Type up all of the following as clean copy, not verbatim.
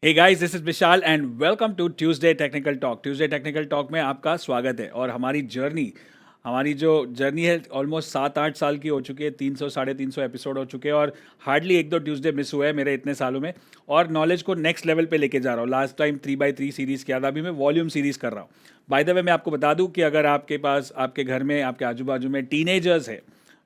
Hey guys, this is Vishal and welcome to Tuesday technical talk. Tuesday technical talk में आपका स्वागत है। और हमारी जो जर्नी है ऑलमोस्ट 7-8 साल की हो चुकी है। 300 350 एपिसोड हो चुके हैं और हार्डली एक दो ट्यूसडे मिस हुए हैं मेरे इतने सालों में। और नॉलेज को नेक्स्ट लेवल पे लेके जा रहा हूँ। लास्ट टाइम 3x3 सीरीज़ किया था, अभी मैं वॉल्यूम सीरीज़ कर रहा हूँ। बाय द वे, मैं आपको बता दूं कि अगर आपके पास आपके घर में आपके आजू बाजू में टीनेजर्स है,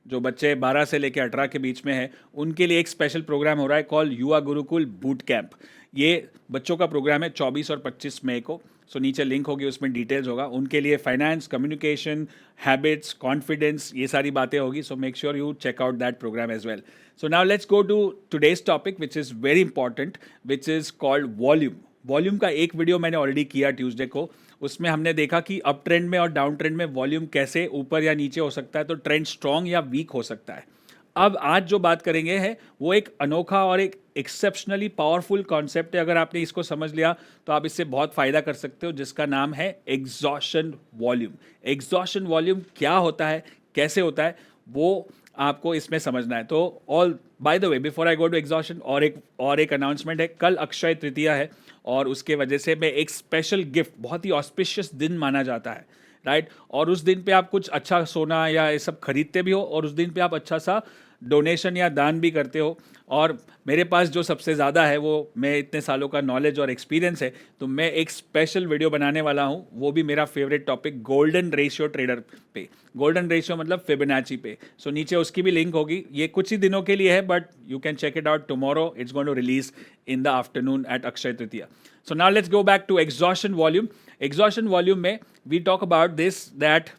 जो बच्चे 12 से लेकर 18 के बीच में है, उनके लिए एक स्पेशल प्रोग्राम हो रहा है कॉल युवा गुरुकुल बूट कैंप। ये बच्चों का प्रोग्राम है 24 और 25 मई को। सो नीचे लिंक होगी, उसमें डिटेल्स होगा। उनके लिए फाइनेंस, कम्युनिकेशन, हैबिट्स, कॉन्फिडेंस, ये सारी बातें होगी। So make sure you check out that programme as well. So now let's go to today's topic which is very important, which is called volume. Volume का एक video मैंने already किया Tuesday को। उसमें हमने देखा कि अप ट्रेंड में और डाउन ट्रेंड में वॉल्यूम कैसे ऊपर या नीचे हो सकता है, तो ट्रेंड स्ट्रॉन्ग या वीक हो सकता है। अब आज जो बात करेंगे है वो एक अनोखा और एक एक्सेप्शनली पावरफुल कॉन्सेप्ट है। अगर आपने इसको समझ लिया तो आप इससे बहुत फ़ायदा कर सकते हो, जिसका नाम है एग्जॉशन वॉल्यूम। एग्जॉशन वॉल्यूम क्या होता है, कैसे होता है, वो आपको इसमें समझना है। तो all by the way, before I go to exhaustion, और एक अनाउंसमेंट है। कल अक्षय तृतीया है और उसके वजह से मैं एक स्पेशल गिफ्ट, बहुत ही ऑस्पिशियस दिन माना जाता है, राइट। और उस दिन पे आप कुछ अच्छा सोना या ये सब खरीदते भी हो, और उस दिन पे आप अच्छा सा डोनेशन या दान भी करते हो। और मेरे पास जो सबसे ज़्यादा है, वो मैं इतने सालों का नॉलेज और एक्सपीरियंस है, तो मैं एक स्पेशल वीडियो बनाने वाला हूँ। वो भी मेरा favourite topic, golden ratio trader पे। गोल्डन रेशियो मतलब फिबोनाची पे। सो नीचे उसकी भी लिंक होगी। ये कुछ ही दिनों के लिए है, but you can check it out tomorrow. It's going to release in the afternoon at Akshaya Tritiya. So now let's go back to exhaustion volume. Exhaustion volume में we talk about this, that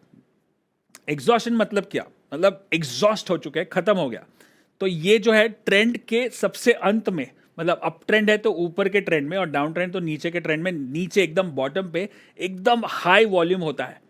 exhaustion मतलब क्या, मतलब exhaust हो चुके हैं, खत्म हो गया। तो ये जो है ट्रेंड के सबसे अंत में, मतलब अप ट्रेंड है तो ऊपर के ट्रेंड में, और डाउन ट्रेंड तो नीचे के ट्रेंड में, नीचे एकदम बॉटम पे एकदम हाई वॉल्यूम होता है,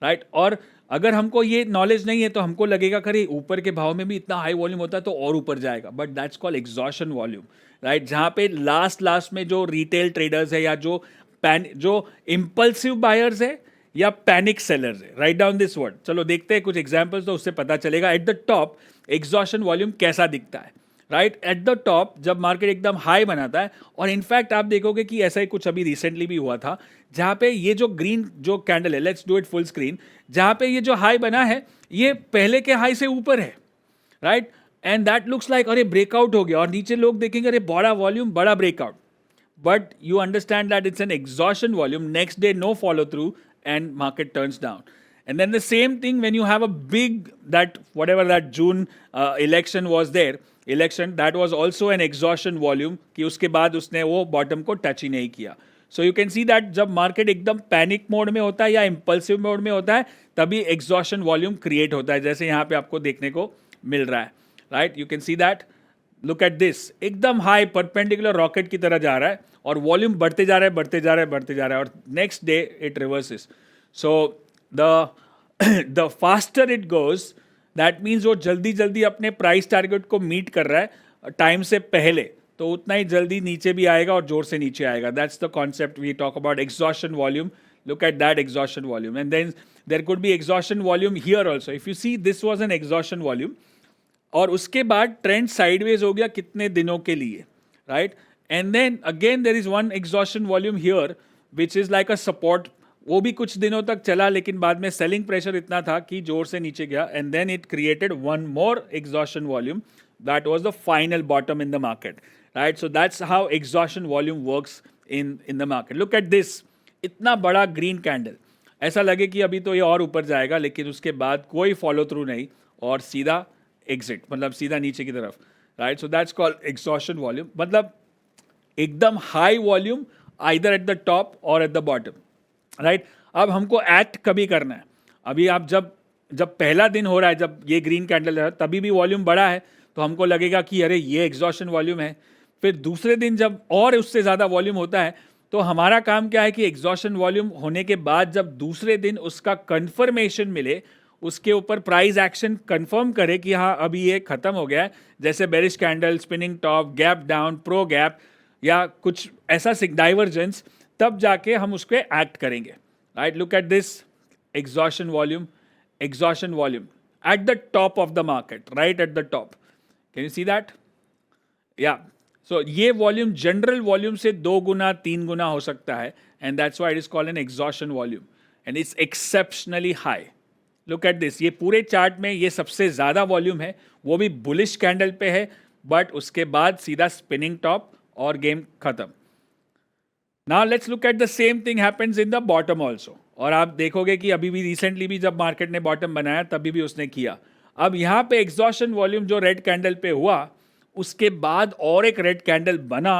राइट। और अगर हमको ये नॉलेज नहीं है तो हमको लगेगा कि ऊपर के भाव में भी इतना हाई वॉल्यूम होता है तो और ऊपर जाएगा, but that's called exhaustion volume, right. जहाँ पे लास्ट लास्ट में जो रिटेल ट्रेडर्स है, या जो इम्पल्सिव बायर्स है, या पैनिक सेलर्स है, राइट डाउन दिस वर्ड। चलो देखते हैं कुछ एग्जांपल्स, तो उससे पता चलेगा at the top exhaustion volume कैसा दिखता है, राइट। एट द टॉप जब मार्केट एकदम हाई बनाता है, और इनफैक्ट आप देखोगे कि ऐसा ही कुछ अभी रिसेंटली भी हुआ था, जहां पे ये जो ग्रीन जो कैंडल है, let's do it full screen, जहां पे ये जो हाई बना है, ये पहले के हाई से ऊपर है, right. And that looks like अरे ब्रेकआउट हो गया, और नीचे लोग देखेंगे अरे बड़ा वॉल्यूम, बड़ा breakout, but you understand that it's an exhaustion volume. Next day, no follow through, and market turns down. And then the same thing when you have a big, that whatever that June election was there, election that was also an exhaustion volume, कि उसके बाद उसने वो bottom को touch ही नहीं किया। So you can see that जब market एकदम पैनिक मोड में होता है या इम्पल्सिव मोड में होता है, तभी एग्जॉशन वॉल्यूम क्रिएट होता है, जैसे यहाँ पे आपको देखने को मिल रहा है, right. You can see that, look at this, एकदम हाई परपेंडिकुलर रॉकेट की तरह जा रहा है, और वॉल्यूम बढ़ते जा रहा है, बढ़ते जा रहा है, बढ़ते जा रहा है, और next day it reverses. So the the faster it goes, that means वो जल्दी जल्दी अपने प्राइस टारगेट को मीट कर रहा है टाइम से पहले, तो उतना ही जल्दी नीचे भी आएगा और जोर से नीचे आएगा। That's the concept we talk about exhaustion volume. Look at that exhaustion volume, and then there could be exhaustion volume here also. If you see, this was an exhaustion volume, और उसके बाद ट्रेंड साइडवेज हो गया कितने दिनों के लिए, right. And then again there is one exhaustion volume here which is like a support. वो भी कुछ दिनों तक चला, लेकिन बाद में सेलिंग प्रेशर इतना था कि जोर से नीचे गया, and then it created one more exhaustion volume, that was the final bottom in the market, right. So that's how exhaustion volume works in the market. Look at this, इतना बड़ा green candle, ऐसा लगे कि अभी तो ये और ऊपर जाएगा, लेकिन उसके बाद कोई फॉलो थ्रू नहीं, और सीधा एग्जिट, मतलब सीधा नीचे की तरफ, right. So that's called exhaustion volume, मतलब एकदम high volume either at the top और एट द बॉटम, राइट। अब हमको एक्ट कभी करना है। अभी आप जब जब पहला दिन हो रहा है, जब ये ग्रीन कैंडल है, तभी भी वॉल्यूम बढ़ा है, तो हमको लगेगा कि अरे ये एग्जॉशन वॉल्यूम है। फिर दूसरे दिन जब और उससे ज़्यादा वॉल्यूम होता है, तो हमारा काम क्या है कि एग्जॉशन वॉल्यूम होने के बाद जब दूसरे दिन उसका कंफर्मेशन मिले, उसके ऊपर प्राइस एक्शन कंफर्म करे कि हाँ अभी ये खत्म हो गया है, जैसे bearish candle, spinning top, gap down, pro gap, या कुछ ऐसा डाइवर्जेंस, तब जाके हम उस पर एक्ट करेंगे, right. Look at this exhaustion volume, exhaustion volume at the top of the market, right at the top. Can you see that? या सो ये वॉल्यूम जनरल वॉल्यूम से 2 गुना 3 गुना हो सकता है, and that's why it is called an exhaustion volume, and it's exceptionally high. Look at this, ये पूरे chart में ये सबसे ज़्यादा वॉल्यूम है, वो भी बुलिश कैंडल पे है, बट उसके बाद सीधा स्पिनिंग टॉप और गेम खत्म. Now let's look at the same thing happens in the bottom also. और आप देखोगे कि अभी भी रिसेंटली भी जब मार्केट ने बॉटम बनाया तभी भी उसने किया. अब यहाँ पे एग्जॉशन वॉल्यूम जो रेड कैंडल पे हुआ, उसके बाद और एक रेड कैंडल बना,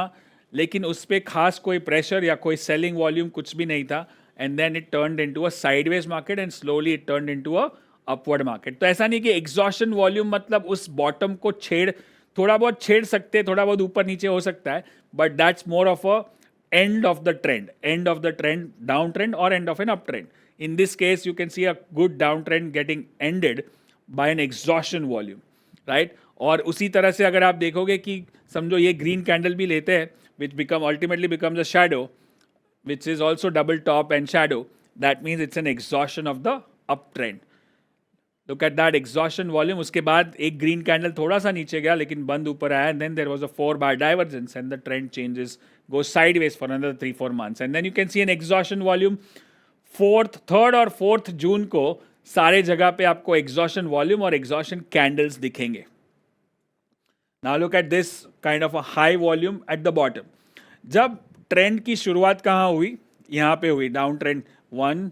लेकिन उस पर खास कोई प्रेशर या कोई सेलिंग वॉल्यूम कुछ भी नहीं था, and then it turned into a sideways market and slowly it turned into a upward market. तो ऐसा नहीं कि एग्जॉशन वॉल्यूम मतलब उस बॉटम को थोड़ा बहुत छेड़ सकते हैं, थोड़ा बहुत ऊपर नीचे हो सकता है, but that's more of a end of the trend, downtrend or end of an uptrend. In this case, you can see a good downtrend getting ended by an exhaustion volume, right? और उसी तरह से अगर आप देखोगे कि समझो ये ग्रीन कैंडल भी लेते हैं, which ultimately becomes a shadow, which is also double top and shadow, that means it's an exhaustion of the uptrend. Look at that exhaustion volume. उसके बाद एक ग्रीन कैंडल थोड़ा सा नीचे गया लेकिन बंद ऊपर आया, and then there was a 4 bar divergence and the trend changes, goes sideways for another 3-4 months, and then you can see an exhaustion volume. 3rd और 4th जून को सारे जगह पे आपको exhaustion volume और exhaustion candles दिखेंगे. Now look at this kind of a high volume at the bottom. जब trend की शुरुआत कहाँ हुई? यहाँ पे हुई, डाउन ट्रेंड 1,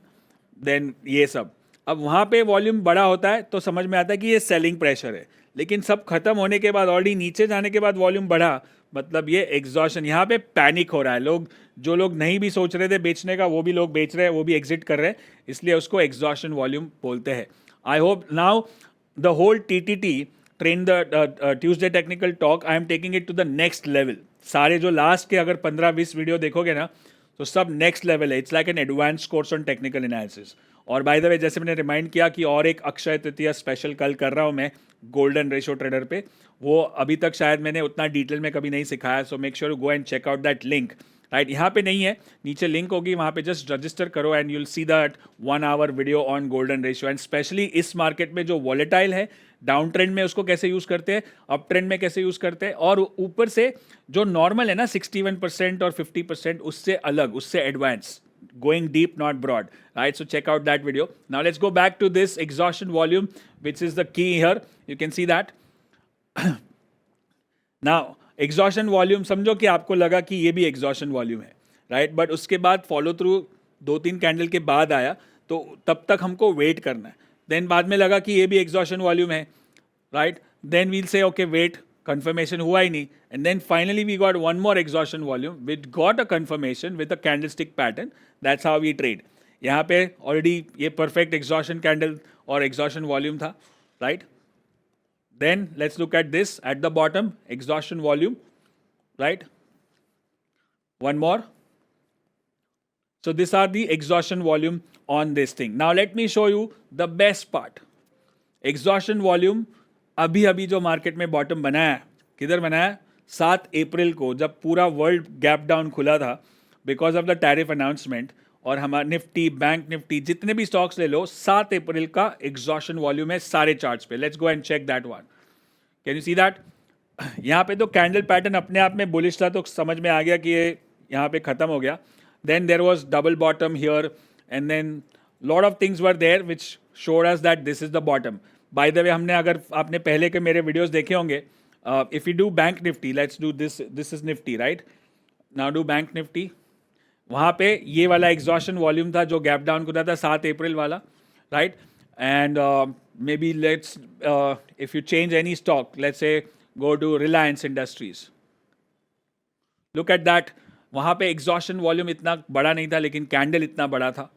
देन ये सब. अब वहाँ पे वॉल्यूम बड़ा होता है तो समझ में आता है कि ये सेलिंग प्रेशर है, लेकिन सब खत्म होने के बाद, ऑलरेडी नीचे जाने के बाद वॉल्यूम बढ़ा, मतलब ये एग्जॉशन. यहाँ पे पैनिक हो रहा है, जो लोग नहीं भी सोच रहे थे बेचने का, वो भी लोग बेच रहे हैं, वो भी एग्जिट कर रहे हैं, इसलिए उसको एग्जॉशन वॉल्यूम बोलते हैं. I hope now the whole TTT train the Tuesday technical talk, I am taking it to the next level. सारे जो लास्ट के अगर 15-20 वीडियो देखोगे ना, तो सब नेक्स्ट लेवल है. It's like an advance course on technical analysis. और बाय द वे, जैसे मैंने रिमाइंड किया कि और एक अक्षय तृतीया स्पेशल कल कर रहा हूँ मैं गोल्डन रेशो ट्रेडर पे, वो अभी तक शायद मैंने उतना डिटेल में कभी नहीं सिखाया, so make sure you go and check out that link. Right, यहाँ पे नहीं है, नीचे लिंक होगी, वहाँ पे जस्ट रजिस्टर करो and you will see that 1 hour video on golden ratio. And specially इस मार्केट में जो वॉलेटाइल है, डाउन ट्रेंड में उसको कैसे यूज़ करते हैं, अप ट्रेंड में कैसे यूज़ करते हैं, और ऊपर से जो नॉर्मल है ना 61% और 50%, उससे अलग, उससे advance, going deep not broad, right? So check out that video. Now let's go back to this exhaustion volume, which is the key here. You can see that. Now exhaustion volume, समझो कि आपको लगा कि ये भी exhaustion volume है, right? But उसके बाद follow through 2-3 कैंडल के बाद आया, तो तब तक हमको वेट करना है. देन बाद में लगा कि ये भी exhaustion volume है, right? Then we'll say okay wait, confirmation हुआ ही नहीं, and then finally we got one more exhaustion volume which got a confirmation with a candlestick pattern. That's how we trade. यहाँ पे already ये perfect exhaustion candle और exhaustion volume था, right? Then let's look at this at the bottom, exhaustion volume, right? One more. So these are the exhaustion volume on this thing. Now let me show you the best part. Exhaustion volume अभी जो market में bottom बनाया, किधर बनाया? 7 अप्रैल को, जब पूरा world gap down खुला था because of the tariff announcement. और हमारा निफ्टी, बैंक निफ्टी, जितने भी स्टॉक्स ले लो, 7 अप्रैल का एग्जॉशन वॉल्यूम है सारे चार्ट्स पे. Let's go and check that one. Can you see that? यहाँ पे तो कैंडल पैटर्न अपने आप में बुलिश था, तो समझ में आ गया कि ये यहाँ पे खत्म हो गया. Then there was double bottom here, and then lot of things were there which showed us that this is the bottom. By the way, हमने, अगर आपने पहले के मेरे वीडियोस देखे होंगे, if you do bank Nifty, let's do this is Nifty, right? Now do bank Nifty. वहाँ पे ये वाला एग्जॉशन वॉल्यूम था जो गैप डाउन खुला था 7 अप्रैल वाला, right? And maybe let's, if you change any stock, let's say go to Reliance Industries, look at that. वहाँ पे एग्जॉशन वॉल्यूम इतना बड़ा नहीं था, लेकिन कैंडल इतना बड़ा था.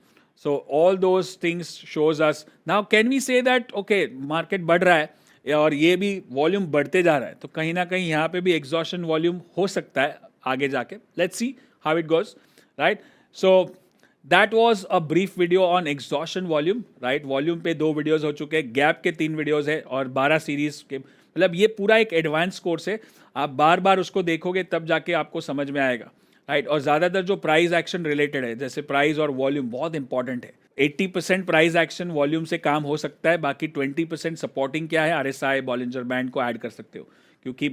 So all those things shows us. Now can we say that okay, market बढ़ रहा है और ये भी वॉल्यूम बढ़ते जा रहा है, तो कहीं ना कहीं यहाँ पे भी एग्जॉशन वॉल्यूम हो सकता है आगे जाके. Let's see how it goes, right? So that was a brief video on exhaustion volume, right? Volume पे 2 वीडियोस हो चुके हैं, गैप के 3 वीडियोस है, और 12 सीरीज के, मतलब ये पूरा एक एडवांस कोर्स है. आप बार बार उसको देखोगे तब जाके आपको समझ में आएगा, राइट? और ज़्यादातर जो प्राइस एक्शन रिलेटेड है, जैसे प्राइस और वॉल्यूम बहुत इंपॉर्टेंट है. 80% प्राइस एक्शन वॉल्यूम से काम हो सकता है, बाकी 20% सपोर्टिंग क्या है, RSI, बॉलिंजर बैंड को ऐड कर सकते हो, क्योंकि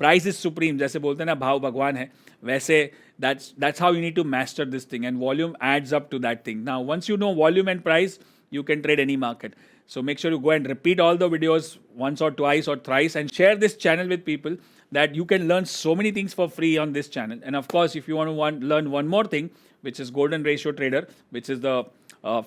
प्राइस इज सुप्रीम, जैसे बोलते हैं ना भाव भगवान है, वैसे that's how you need to master this thing, and volume adds up to that thing. Now once you know volume and price, you can trade any market. So make sure you go and repeat all the videos once or twice or thrice and share this channel with people, that you can learn so many things for free on this channel. And of course, if you want to learn one more thing, which is golden ratio trader, which is the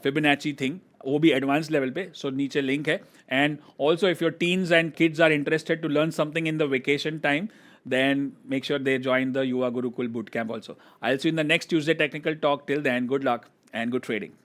Fibonacci thing, वो भी advance level पे, सो नीचे link है. And also if your teens and kids are interested to learn something in the vacation time, then make sure they join the Yuva Gurukul bootcamp also. I'll see you in the next Tuesday technical talk. Till then, good luck and good trading.